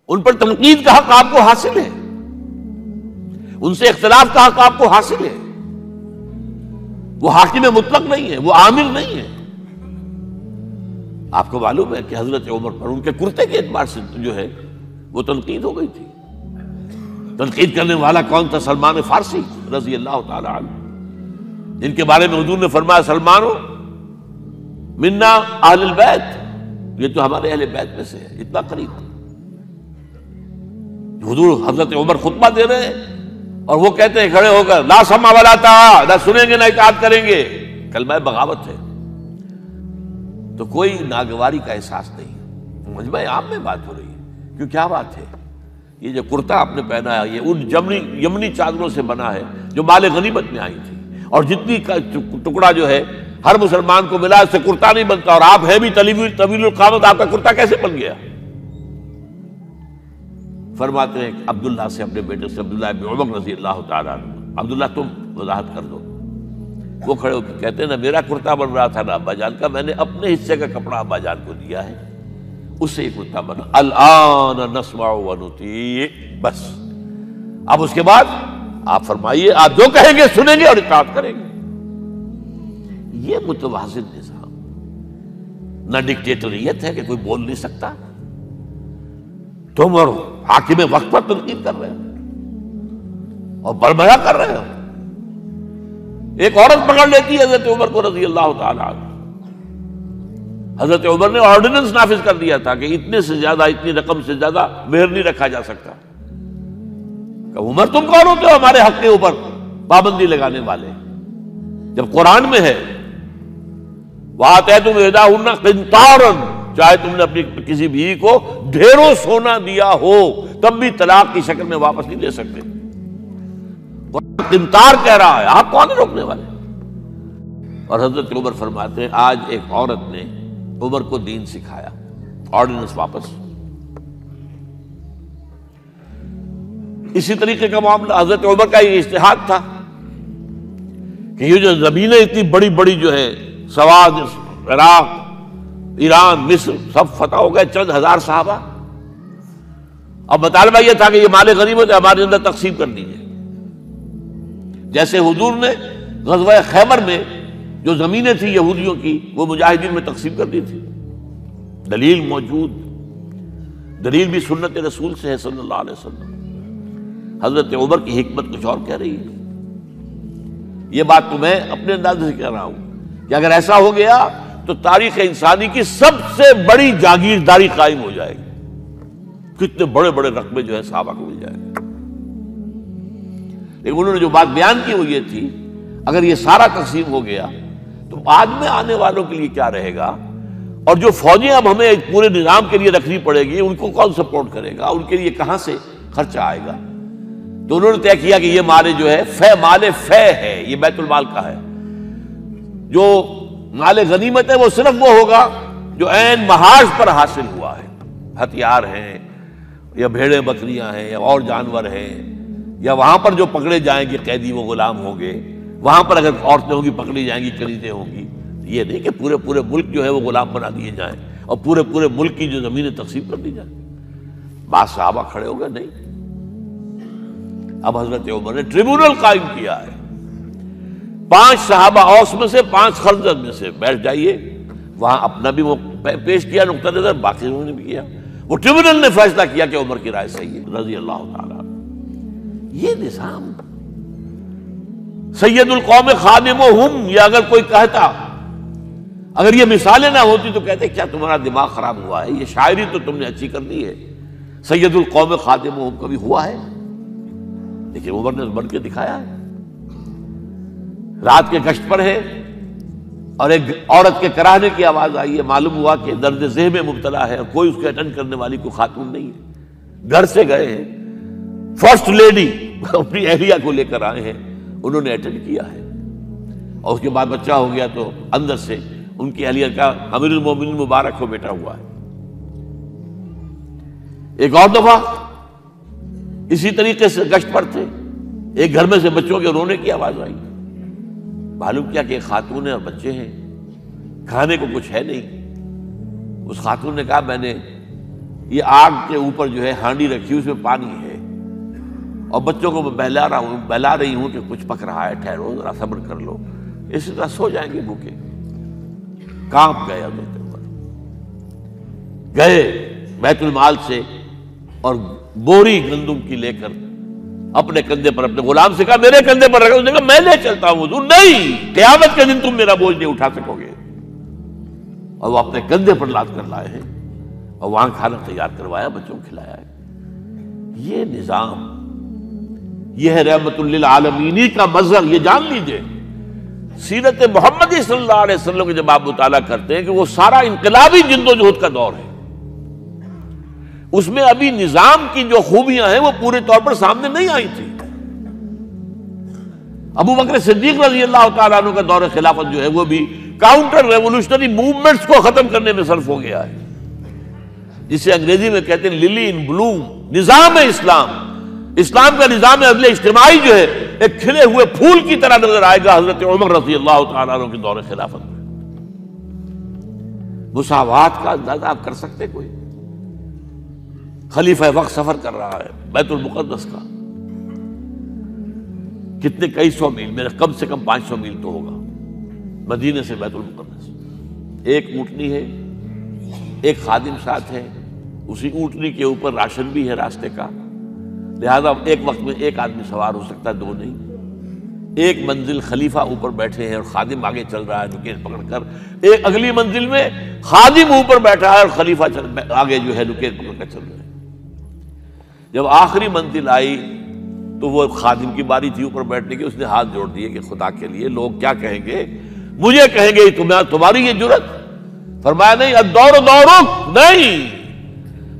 ان پر تنقید کا حق آپ کو حاصل ہے، ان سے اختلاف کا حق آپ کو حاصل ہے. وہ حاکم مطلق نہیں ہے، وہ عامر نہیں ہے. آپ کو معلوم ہے کہ حضرت عمر پر ان کے کرتے کے اعتبار سے جو ہے وہ تنقید ہو گئی تھی. تنقید کرنے والا کون تھا؟ سلمان فارسی رضی اللہ تعالی عنہ، جن کے بارے میں حضور نے فرمایا سلمان منا اہل البیت، یہ تو ہمارے اہل بیت میں سے ہے، اتنا قریب. حضور حضرت عمر خطبہ دے رہے ہیں اور وہ کہتے ہیں کھڑے ہو کر لا سمع ولا طاعہ، نہ سنیں گے نہ اطاعت کریں گے. کلمہ بغاوت ہے. تو کوئی ناگواری کا احساس نہیں. مجمع عام میں بات ہو رہی ہے. کیوں کیا بات ہے؟ یہ جو کرتا آپ نے پہنا ہے یہ ان یمنی چادروں سے بنا ہے جو مال غنیمت میں آئی تھی، اور جتنی ٹکڑا جو ہے ہر مسلمان کو ملا اس سے کرتا نہیں بنتا، اور آپ ہے بھی طویل القامت، آپ کا کرتا کیسے بن گیا؟ فرماتے ہیں کہ عبداللہ سے، اپنے بیٹے سے، عبداللہ ابن عمر رضی اللہ تعالیٰ عنہ، عبداللہ تم وضاحت کر دو. وہ کھڑے ہو کے کہتے ہیں نہ میرا کرتا بن رہا تھا نہ ابا جان کا، میں نے اپنے حصے کا کپڑا ابا جان کو دیا ہے، اس سے یہ کرتا بنا. الآن نسمع ونطیع، بس اب اس کے بعد آپ فرمائیے، آپ جو کہیں گے سنیں گے اور اطاعت کریں گے. یہ متوازن نظام، نہ ڈکٹیٹریت ہے کہ کوئی بول نہیں سکتا. تم اور حاکم وقت پر تنقید کر رہے ہو اور بربلا کر رہے ہو. ایک عورت پکڑ لیتی ہے حضرت عمر کو رضی اللہ تعالیٰ عنہ. حضرت عمر نے آرڈیننس نافذ کر دیا تھا کہ اتنے سے زیادہ، اتنی رقم سے زیادہ مہر نہیں رکھا جا سکتا. کہ عمر تم کون ہوتے ہو ہمارے حق کے اوپر پابندی لگانے والے؟ جب قرآن میں ہے وَآتَيْتُمْ إِحْدَاهُنَّ قِنْطَارًا، چاہے تم نے اپنی کسی بیوی کو ڈھیروں سونا دیا ہو تب بھی طلاق کی شکل میں واپس نہیں لے سکتے. قنطار کہہ رہا ہے، آپ کون روکنے والے؟ اور حضرت عمر فرماتے ہیں آج ایک عورت نے عمر کو دین سکھایا، آرڈیننس واپس. اسی طریقے کا معاملہ حضرت عمر کا یہ اجتہاد تھا کہ یہ جو زمینیں اتنی بڑی بڑی جو ہے سواد، عراق، ایران، مصر سب فتح ہو گئے، چند ہزار صحابہ. اب مطالبہ یہ تھا کہ یہ مال غنیمت ہے ہمارے اندر تقسیم کر دیجیے. جیسے حضور نے غزوہ خیبر میں جو زمینیں تھیں یہودیوں کی وہ مجاہدین میں تقسیم کر دی تھی. دلیل موجود، دلیل بھی سنت رسول سے ہے صلی اللہ علیہ وسلم. حضرت عمر کی حکمت کچھ اور کہہ رہی ہے. یہ بات تو میں اپنے انداز سے کہہ رہا ہوں کہ اگر ایسا ہو گیا تو تاریخ انسانی کی سب سے بڑی جاگیرداری قائم ہو جائے گی. کتنے بڑے بڑے رقبے جو ہے صحابہ کو مل جائے گا. لیکن انہوں نے جو بات بیان کی وہ یہ تھی اگر یہ سارا تقسیم ہو گیا تو بعد میں آنے والوں کے لیے کیا رہے گا، اور جو فوجیں اب ہمیں پورے نظام کے لیے رکھنی پڑے گی ان کو کون سپورٹ کرے گا، ان کے لیے کہاں سے خرچہ آئے گا. تو انہوں نے طے کیا کہ یہ مال جو ہے مال فے ہے، یہ بیت المال کا ہے. جو مال غنیمت ہے وہ صرف وہ ہوگا جو عین محاذ پر حاصل ہوا ہے، ہتھیار ہیں یا بھیڑیں بکریاں ہیں یا اور جانور ہیں، یا وہاں پر جو پکڑے جائیں گے قیدی وہ غلام ہوں گے، وہاں پر اگر عورتیں ہوں گی پکڑی جائیں گی، خریدیں ہوں گی. یہ نہیں کہ پورے ملک جو ہے وہ غلام بنا دیے جائیں اور پورے ملک کی جو زمینیں تقسیم کر دی جائیں. بعض صحابہ کھڑے ہو گئے نہیں. اب حضرت عمر نے ٹریبونل قائم کیا ہے. 5 صحابہ اوس میں سے، 5 خزرج میں سے بیٹھ جائیے. وہاں اپنا بھی وہ پیش کیا نقطہ نظر، باقی انہوں نے بھی کیا. وہ ٹریبونل نے فیصلہ کیا کہ عمر کی رائے صحیح ہے رضی اللہ تعالیٰ. یہ نظام سید القوم خادمہم، یہ اگر کوئی کہتا، اگر یہ مثالیں نہ ہوتی تو کہتے کیا تمہارا دماغ خراب ہوا ہے، یہ شاعری تو تم نے اچھی کر دی ہے. سید القوم خادمہم کبھی ہوا ہے؟ لیکن عمر نے بن کے دکھایا ہے. رات کے گشت پر ہے اور ایک عورت کے کراہنے کی آواز آئی ہے. معلوم ہوا کہ درد ذہن میں مبتلا ہے اور کوئی اس کے اٹینڈ کرنے والی کوئی خاتون نہیں ہے. گھر سے گئے ہیں، فرسٹ لیڈی اپنی اہلیہ کو لے کر آئے ہیں، انہوں نے اٹینڈ کیا ہے. اور اس کے بعد بچہ ہو گیا تو اندر سے ان کی اہلیہ کا امیر المومنین مبارک ہو بیٹا ہوا ہے. ایک اور دفعہ اسی طریقے سے گشت پر تھے، ایک گھر میں سے بچوں کے رونے کی آواز آئی. معلوم کیا کہ ایک خاتون ہے اور بچے ہیں، کھانے کو کچھ ہے نہیں. اس خاتون نے کہا میں نے یہ آگ کے اوپر جو ہے ہانڈی رکھی اس میں پانی ہے، اور بچوں کو میں بہلا رہی ہوں کہ کچھ پک رہا ہے، ٹھہرو ذرا صبر کر لو، اسی طرح سو جائیں گے بھوکے۔ کانپ گئے حضرت عمر، گئے بیت المال سے اور بوری گندم کی لے کر اپنے کندھے پر، اپنے غلام سے کہا میرے کندھے پر رکھو، اس نے کہا میں لے چلتا ہوں حضور۔ نہیں، قیامت کے دن تم میرا بوجھ نہیں اٹھا سکو گے۔ اور وہ اپنے کندھے پر لاد کر لائے ہیں اور وہاں کھانا تیار کروایا، بچوں کو کھلایا ہے۔ یہ نظام، یہ ہے رحمت للعالمینی کا مظہر، یہ جان لیجئے۔ سیرت محمدی صلی اللہ علیہ وسلم کے جب آپ مطالعہ کرتے ہیں کہ وہ سارا انقلابی جدوجہد کا دور ہے، اس میں ابھی نظام کی جو خوبیاں ہیں وہ پورے طور پر سامنے نہیں آئی تھی۔ ابو بکر صدیق رضی اللہ تعالیٰ عنہ کا دور خلافت جو ہے وہ بھی کاؤنٹر ریولوشنری موومنٹس کو ختم کرنے میں صرف ہو گیا ہے، جسے انگریزی میں کہتے ہیں للی ان بلوم، نظام اسلام۔ اسلام کا نظام عدل اجتماعی جو ہے ایک کھلے ہوئے پھول کی طرح نظر آئے گا حضرت عمر رضی اللہ تعالیٰ عنہ کے دور خلافت میں۔ مساوات کا اندازہ آپ کر سکتے کوئی؟ خلیفہ وقت سفر کر رہا ہے بیت المقدس کا، کتنے کئی سو میل، میرے کم سے کم 500 میل تو ہوگا مدینے سے بیت المقدس۔ ایک اونٹنی ہے، ایک خادم ساتھ ہے، اسی اونٹنی کے اوپر راشن بھی ہے راستے کا، لہذا ایک وقت میں ایک آدمی سوار ہو سکتا ہے، دو نہیں۔ ایک منزل خلیفہ اوپر بیٹھے ہیں اور خادم آگے چل رہا ہے نکیل پکڑ کر، ایک اگلی منزل میں خادم اوپر بیٹھا ہے اور خلیفہ آگے جو ہے نکیل پکڑ کر چل رہے ہیں۔ جب آخری منزل آئی تو وہ خادم کی باری تھی اوپر بیٹھنے کی، اس نے ہاتھ جوڑ دیے کہ خدا کے لیے لوگ کیا کہیں گے، مجھے کہیں گے تمہاری یہ جرت۔ فرمایا نہیں، الدور دورک، نہیں،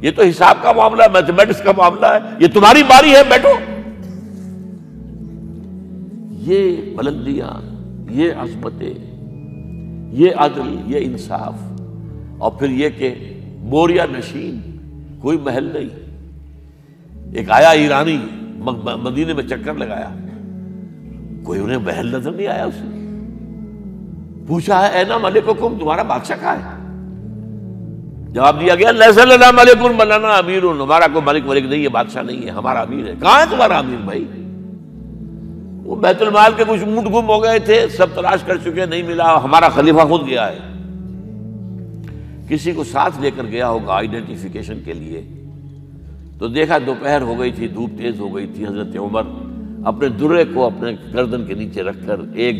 یہ تو حساب کا معاملہ ہے، میتھمیٹکس کا معاملہ ہے، یہ تمہاری باری ہے، بیٹھو۔ یہ بلندیاں، یہ عظمتیں، یہ عدل، یہ انصاف، اور پھر یہ کہ بوریا نشین، کوئی محل نہیں۔ ایک آیا ایرانی مدینے میں چکر لگایا، کوئی انہیں محل نظر نہیں آیا، اسے پوچھا ہے اینا ملککم، تمہارا بادشاہ کہاں ہے؟ جواب دیا گیا لیس لنا ملک بل لنا امیر، ہمارا کوئی ملک نہیں ہے، بادشاہ نہیں ہے، ہمارا امیر ہے۔ کہاں ہے تمہارا امیر بھائی؟ وہ بیت المال کے کچھ اونٹ گم ہو گئے تھے، سب تلاش کر چکے، نہیں ملا، ہمارا خلیفہ خود گیا ہے۔ کسی کو ساتھ لے کر گیا ہوگا آئیڈینٹیفیکیشن کے لیے، تو دیکھا دوپہر ہو گئی تھی، دھوپ تیز ہو گئی تھی، حضرت عمر اپنے درے کو اپنے گردن کے نیچے رکھ کر ایک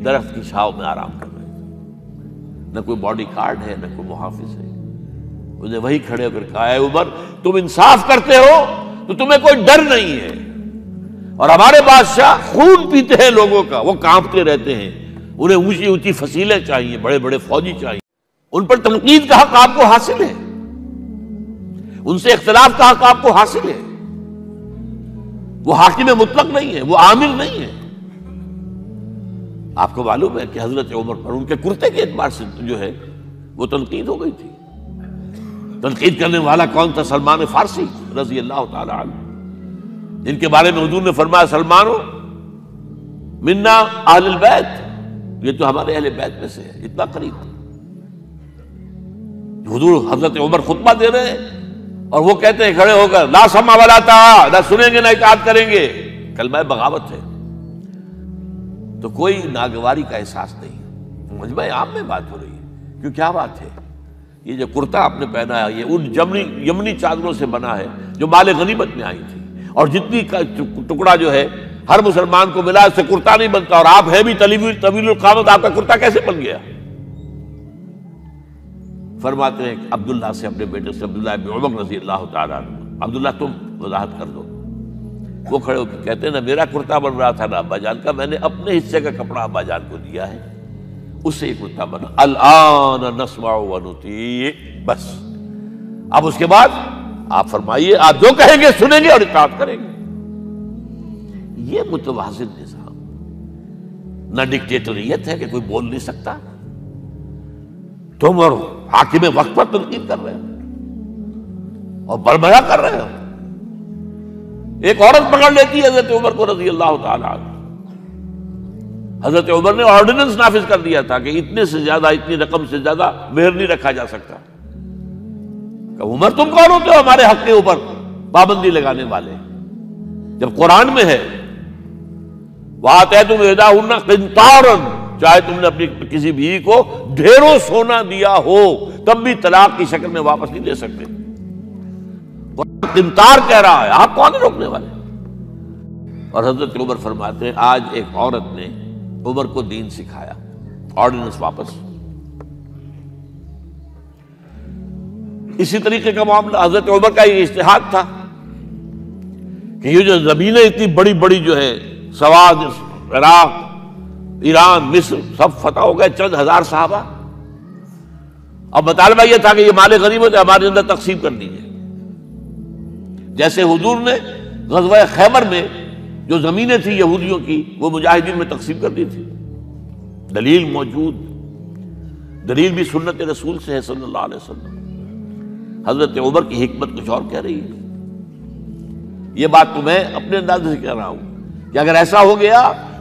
درخت کی چھاؤں میں آرام کر رہے تھے۔ نہ کوئی باڈی گارڈ ہے، نہ کوئی محافظ ہے۔ انہیں وہی کھڑے ہو کر کہا ہے عمر، تم انصاف کرتے ہو تو تمہیں کوئی ڈر نہیں ہے، اور ہمارے بادشاہ خون پیتے ہیں لوگوں کا، وہ کانپتے رہتے ہیں، انہیں اونچی اونچی فصیلیں چاہیے، بڑے بڑے فوجی چاہیے، ان پر تنقید کا حق آپ کو حاصل ہے، ان سے اختلاف کا حق آپ کو حاصل ہے۔ وہ حاکم مطلق نہیں ہے، وہ عامل نہیں ہے۔ آپ کو معلوم ہے کہ حضرت عمر پر ان کے کرتے کے اعتبار سے جو ہے وہ تنقید ہو گئی تھی۔ تنقید کرنے والا کون تھا؟ سلمان فارسی رضی اللہ تعالی عنہ، جن کے بارے میں حضور نے فرمایا سلمانو منا اہل البیت، یہ تو ہمارے اہل بیت میں سے ہے، اتنا قریب۔ حضور حضرت عمر خطبہ دے رہے ہیں اور وہ کہتے ہیں کھڑے ہو کر لا سمع ولا طاعہ، نہ سنیں گے نہ اطاعت کریں گے، کلمہ بغاوت ہے۔ تو کوئی ناگواری کا احساس نہیں، مجمع عام میں بات ہو رہی ہے۔ کیوں، کیا بات ہے؟ یہ جو کرتا آپ نے پہنا ہے یہ ان یمنی چادروں سے بنا ہے جو مال غنیمت میں آئی تھی، اور جتنی ٹکڑا جو ہے ہر مسلمان کو ملا اس سے کرتا نہیں بنتا، اور آپ ہے بھی طویل القامت، آپ کا کرتا کیسے بن گیا؟ فرماتے ہیں عبداللہ سے، اپنے بیٹے سے، عبداللہ ابن عمر رضی اللہ تعالیٰ عنہ، عبداللہ تم وضاحت کر دو۔ وہ کھڑے ہو کے کہتے ہیں نہ میرا کرتا بن رہا تھا نہ ابا جان کا، میں نے اپنے حصے کا کپڑا ابا جان کو دیا ہے، اس سے یہ کرتا بنا۔ الآن نسمع و نطیع، بس اب اس کے بعد آپ فرمائیے، آپ جو کہیں گے سنیں گے اور اطاعت کریں گے۔ یہ متوازن نظام، نہ ڈکٹیٹریت ہے کہ کوئی بول نہیں سکتا، تم اور حاکم وقت پر تنقید کر رہے ہو اور بربرا کر رہے ہو۔ ایک عورت پکڑ لیتی ہے حضرت عمر کو رضی اللہ تعالی عنہ۔ حضرت عمر نے آرڈیننس نافذ کر دیا تھا کہ اتنے سے زیادہ، اتنی رقم سے زیادہ مہر نہیں رکھا جا سکتا۔ عمر تم کون ہوتے ہو ہمارے حق کے اوپر پابندی لگانے والے؟ جب قرآن میں ہے وَآتَيْتُمْ إِحْدَاهُنَّ قِنْطَارًا، چاہے تم نے اپنی کسی بیوی کو ڈھیروں سونا دیا ہو تب بھی طلاق کی شکل میں واپس نہیں دے سکتے۔ قرآن قنطار کہہ رہا ہے، آپ کون ہیں روکنے والے؟ اور حضرت عمر فرماتے ہیں آج ایک عورت نے عمر کو دین سکھایا، آرڈیننس واپس۔ اسی طریقے کا معاملہ حضرت عمر کا یہ اجتہاد تھا کہ یہ جو زمینیں اتنی بڑی بڑی جو ہے سواد، عراق، ایران، مصر سب فتح ہو گئے، چند ہزار صحابہ، اب مطالبہ یہ تھا کہ یہ مال غنیمت ہے ہمارے اندر تقسیم کر دیجیے۔ جیسے حضور نے غزوہ خیبر میں جو زمینیں تھیں یہودیوں کی وہ مجاہدین میں تقسیم کر دی تھی، دلیل موجود، دلیل بھی سنت رسول سے ہے صلی اللہ علیہ وسلم۔ حضرت عمر کی حکمت کچھ اور کہہ رہی ہے۔ یہ بات تو میں اپنے انداز سے کہہ رہا ہوں کہ اگر ایسا ہو گیا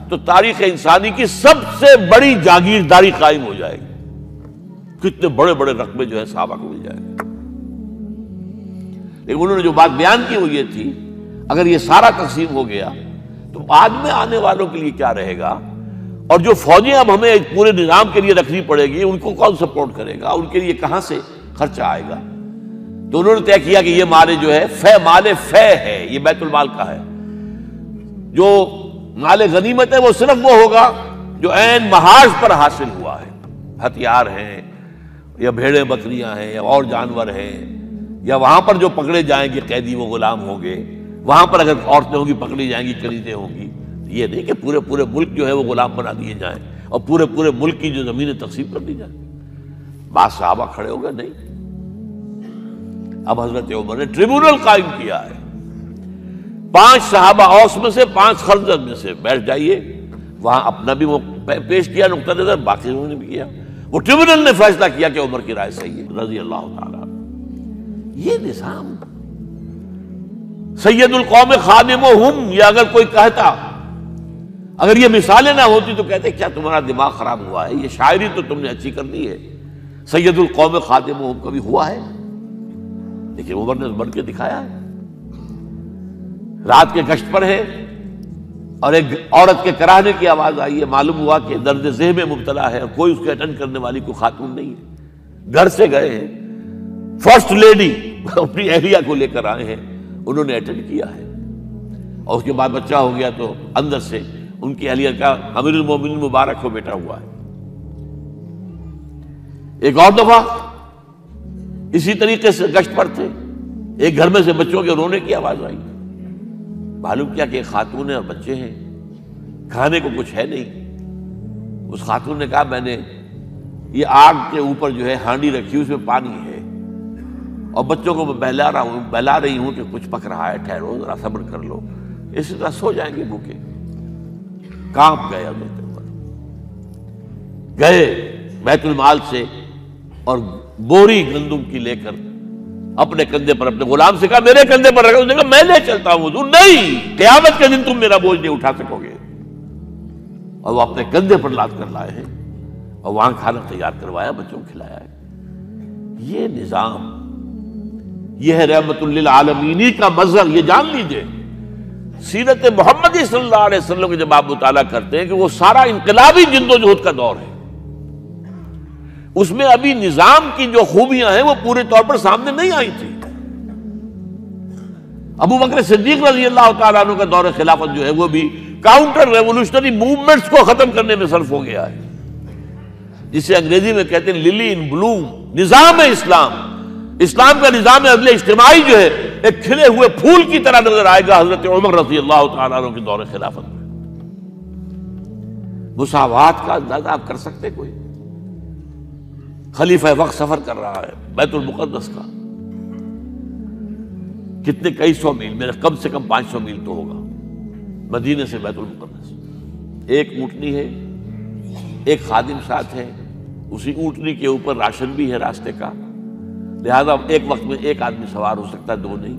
تو تاریخ انسانی کی سب سے بڑی جاگیرداری قائم ہو جائے گی، کتنے بڑے بڑے رقبے جو ہے صحابہ کو مل جائے گا۔ لیکن انہوں نے جو بات بیان کی وہ یہ تھی اگر یہ سارا تقسیم ہو گیا تو بعد میں آنے والوں کے لیے کیا رہے گا، اور جو فوجیں اب ہمیں پورے نظام کے لیے رکھنی پڑے گی ان کو کون سپورٹ کرے گا، ان کے لیے کہاں سے خرچہ آئے گا؟ تو انہوں نے طے کیا کہ یہ مال جو ہے مال فے ہے، یہ بیت المال کا ہے۔ جو مال غنیمت ہے وہ صرف وہ ہوگا جو عین محاذ پر حاصل ہوا ہے، ہتھیار ہیں یا بھیڑیں بکریاں ہیں یا اور جانور ہیں، یا وہاں پر جو پکڑے جائیں گے قیدی وہ غلام ہوں گے، وہاں پر اگر عورتیں ہوں گی پکڑی جائیں گی، کنیزیں ہوں گی۔ یہ نہیں کہ پورے ملک جو ہے وہ غلام بنا دیے جائیں اور پورے ملک کی جو زمینیں تقسیم کر دی جائیں۔ بعض صحابہ کھڑے ہو گئے نہیں، اب حضرت عمر نے ٹریبونل قائم کیا ہے، 5 صحابہ اوس میں سے 5 خزرج میں سے بیٹھ جائیے، وہاں اپنا بھی وہ پیش کیا نقطہ نظر، باقی انہوں نے بھی کیا، وہ ٹریبونل نے فیصلہ کیا کہ عمر کی رائے صحیح ہے رضی اللہ تعالیٰ۔ یہ نظام سید القوم خادمہم، یا اگر کوئی کہتا، اگر یہ مثالیں نہ ہوتی تو کہتے کیا تمہارا دماغ خراب ہوا ہے، یہ شاعری تو تم نے اچھی کر دی ہے، سید القوم خادمہم کبھی ہوا ہے؟ لیکن عمر نے بن کے دکھایا ہے۔ رات کے گشت پر ہے اور ایک عورت کے کراہنے کی آواز آئی ہے، معلوم ہوا کہ درد ذہن میں مبتلا ہے اور کوئی اس کے اٹینڈ کرنے والی کوئی خاتون نہیں ہے۔ گھر سے گئے ہیں، فرسٹ لیڈی اپنی اہلیہ کو لے کر آئے ہیں، انہوں نے اٹینڈ کیا ہے، اور اس کے بعد بچہ ہو گیا تو اندر سے ان کی اہلیہ کا امیر المومنین مبارک ہو بیٹا ہوا ہے۔ ایک اور دفعہ اسی طریقے سے گشت پر تھے، ایک گھر میں سے بچوں کے رونے کی آواز آئی، معلوم کیا کہ ایک خاتون ہے اور بچے ہیں، کھانے کو کچھ ہے نہیں۔ اس خاتون نے کہا میں نے یہ آگ کے اوپر جو ہے ہانڈی رکھی، اس میں پانی ہے اور بچوں کو میں بہلا رہی ہوں کہ کچھ پک رہا ہے، ٹھہرو ذرا صبر کر لو، اسی طرح سو جائیں گے بھوکے۔ کانپ گئے حضرت عمر، گئے بیت المال سے اور بوری گندم کی لے کر اپنے کندھے پر اپنے غلام سے کہا میرے کندھے پر رکھا، اس نے کہا میں لے چلتا ہوں حضور۔ نہیں، قیامت کے دن تم میرا بوجھ نہیں اٹھا سکو گے۔ اور وہ اپنے کندھے پر لاد کر لائے ہیں اور وہاں کھانا تیار کروایا، بچوں کو کھلایا ہے۔ یہ نظام، یہ ہے رحمت للعالمینی کا مظہر۔ یہ جان لیجئے سیرت محمدی صلی اللہ علیہ وسلم کے جب آپ مطالعہ کرتے ہیں کہ وہ سارا انقلابی جدوجہد کا دور ہے، اس میں ابھی نظام کی جو خوبیاں ہیں وہ پورے طور پر سامنے نہیں آئی تھی۔ ابو بکر صدیق رضی اللہ تعالیٰ عنہ کا دور خلافت جو ہے وہ بھی کاؤنٹر ریولوشنری موومنٹس کو ختم کرنے میں صرف ہو گیا ہے، جسے انگریزی میں کہتے ہیں للی ان بلوم، نظام اسلام۔ اسلام کا نظام عدل اجتماعی جو ہے ایک کھلے ہوئے پھول کی طرح نظر آئے گا حضرت عمر رضی اللہ تعالیٰ عنہ کے دور خلافت میں۔ مساوات کا اندازہ آپ کر سکتے کوئی؟ خلیفہ وقت سفر کر رہا ہے بیت المقدس کا، کتنے کئی سو میل، میرے کم سے کم 500 میل تو ہوگا مدینے سے بیت المقدس۔ ایک اونٹنی ہے، ایک خادم ساتھ ہے، اسی اونٹنی کے اوپر راشن بھی ہے راستے کا، لہذا ایک وقت میں ایک آدمی سوار ہو سکتا ہے، دو نہیں۔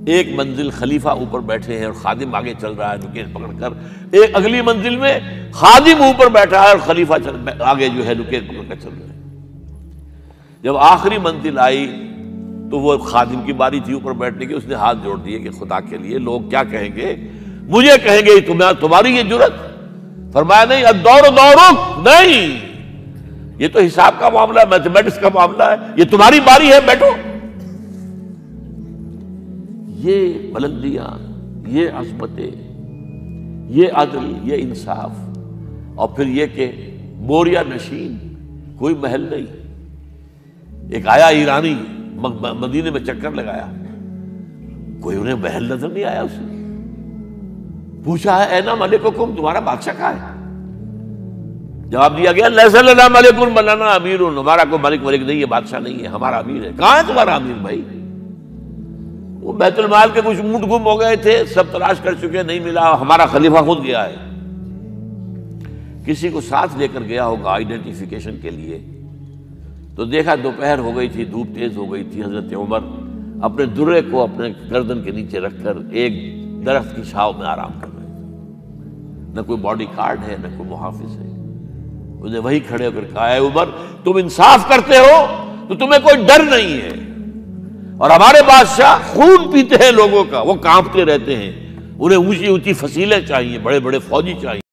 ایک منزل خلیفہ اوپر بیٹھے ہیں اور خادم آگے چل رہا ہے نکیل پکڑ کر، ایک اگلی منزل میں خادم اوپر بیٹھا ہے اور خلیفہ آگے جو ہے نکیل پکڑ کر چل رہے ہیں۔ جب آخری منزل آئی تو وہ خادم کی باری تھی اوپر بیٹھنے کی، اس نے ہاتھ جوڑ دیے کہ خدا کے لیے لوگ کیا کہیں گے، مجھے کہیں گے تمہاری یہ جرت؟ فرمایا نہیں، الدور دورک، نہیں، یہ تو حساب کا معاملہ ہے، میتھمیٹکس کا معاملہ ہے، یہ تمہاری باری ہے، بیٹھو۔ یہ بلندیاں، یہ عظمتیں، یہ عدل، یہ انصاف، اور پھر یہ کہ بوریا نشین، کوئی محل نہیں۔ ایک آیا ایرانی مدینے میں چکر لگایا، کوئی انہیں محل نظر نہیں آیا، اسے پوچھا ہے اینا ملککم، تمہارا بادشاہ کہاں ہے؟ جواب دیا گیا لیس لنا ملک بل لنا امیر، ہمارا کوئی ملک نہیں ہے، بادشاہ نہیں ہے، ہمارا امیر ہے۔ کہاں ہے تمہارا امیر بھائی؟ وہ بیت المال کے کچھ اونٹ گم ہو گئے تھے، سب تلاش کر چکے، نہیں ملا، ہمارا خلیفہ خود گیا ہے۔ کسی کو ساتھ لے کر گیا ہوگا آئیڈینٹیفیکیشن کے لیے، تو دیکھا دوپہر ہو گئی تھی، دھوپ تیز ہو گئی تھی، حضرت عمر اپنے درے کو اپنے گردن کے نیچے رکھ کر ایک درخت کی چھاؤں میں آرام کر رہے تھے۔ نہ کوئی باڈی گارڈ ہے، نہ کوئی محافظ ہے۔ انہیں وہی کھڑے ہو کر کہا، اے عمر، تم انصاف کرتے ہو تو تمہیں کوئی ڈر نہیں ہے، اور ہمارے بادشاہ خون پیتے ہیں لوگوں کا، وہ کانپتے رہتے ہیں، انہیں اونچی اونچی فصیلیں چاہیے، بڑے بڑے فوجی چاہیے۔